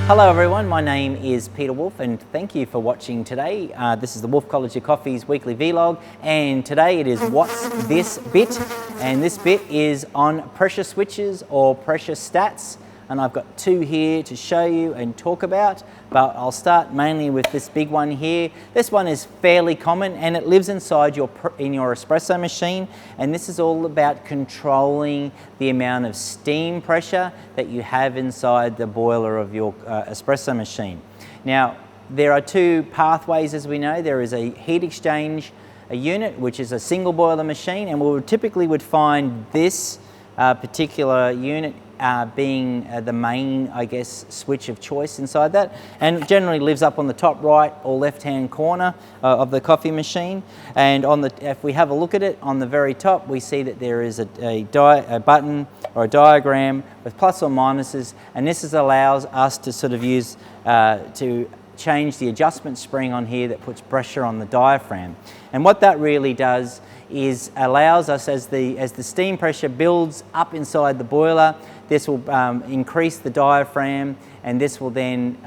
Hello everyone, my name is Peter Wolff and thank you for watching today. This is the Wolff College of Coffee's weekly vlog, and today it is What's This Bit? And this bit is on pressure switches or pressure stats, and I've got two here to show you and talk about, but I'll start mainly with this big one here. This one is fairly common and it lives inside your espresso machine, and this is all about controlling the amount of steam pressure that you have inside the boiler of your espresso machine. Now, there are two pathways, as we know. There is a heat exchange unit, which is a single boiler machine, and we typically would find this particular unit being the main, I guess, switch of choice inside that, and it generally lives up on the top right or left hand corner of the coffee machine. And if we have a look at it, on the very top we see that there is a button or a diagram with plus or minuses, and this allows us to sort of use to change the adjustment spring on here that puts pressure on the diaphragm. And what that really does is allows us, as the steam pressure builds up inside the boiler, this will increase the diaphragm, and this will then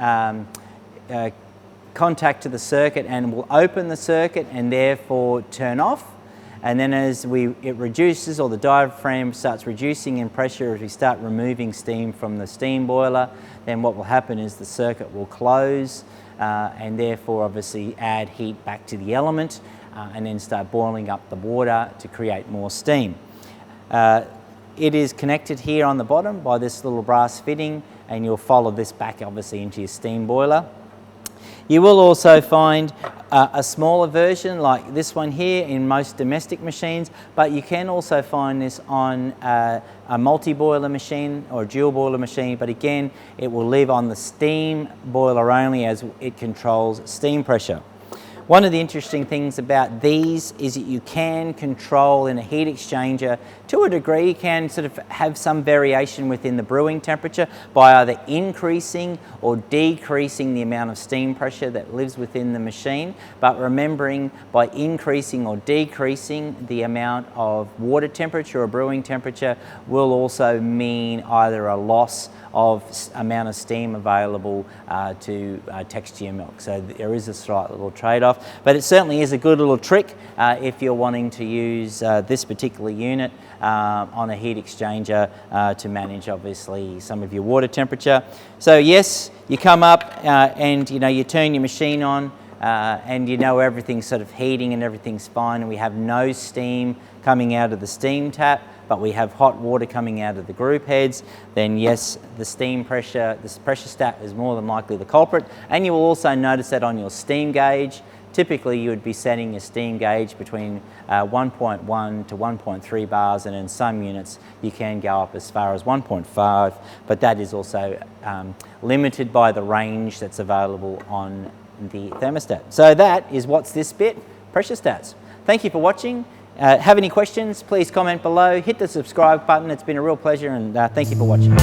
contact to the circuit and will open the circuit and therefore turn off. And then as it reduces, or the diaphragm starts reducing in pressure as we start removing steam from the steam boiler, then what will happen is the circuit will close and therefore obviously add heat back to the element and then start boiling up the water to create more steam. It is connected here on the bottom by this little brass fitting, and you'll follow this back obviously into your steam boiler. You will also find a smaller version like this one here in most domestic machines, but you can also find this on a multi-boiler machine or a dual boiler machine, but again it will live on the steam boiler only as it controls steam pressure. One of the interesting things about these is that you can control in a heat exchanger to a degree. You can sort of have some variation within the brewing temperature by either increasing or decreasing the amount of steam pressure that lives within the machine, but remembering by increasing or decreasing the amount of water temperature or brewing temperature will also mean either a loss of amount of steam available to texture your milk. So there is a slight little trade-off, but it certainly is a good little trick if you're wanting to use this particular unit on a heat exchanger to manage obviously some of your water temperature. So yes, you come up and you turn your machine on and everything's sort of heating and everything's fine, and we have no steam coming out of the steam tap, but we have hot water coming out of the group heads, then yes, the steam pressure, this pressure stat is more than likely the culprit. And you will also notice that on your steam gauge, typically you would be setting your steam gauge between 1.1 to 1.3 bars, and in some units you can go up as far as 1.5, but that is also limited by the range that's available on the thermostat. So that is What's This Bit? Pressure stats. Thank you for watching. Have any questions, please comment below, hit the subscribe button. It's been a real pleasure, and thank you for watching.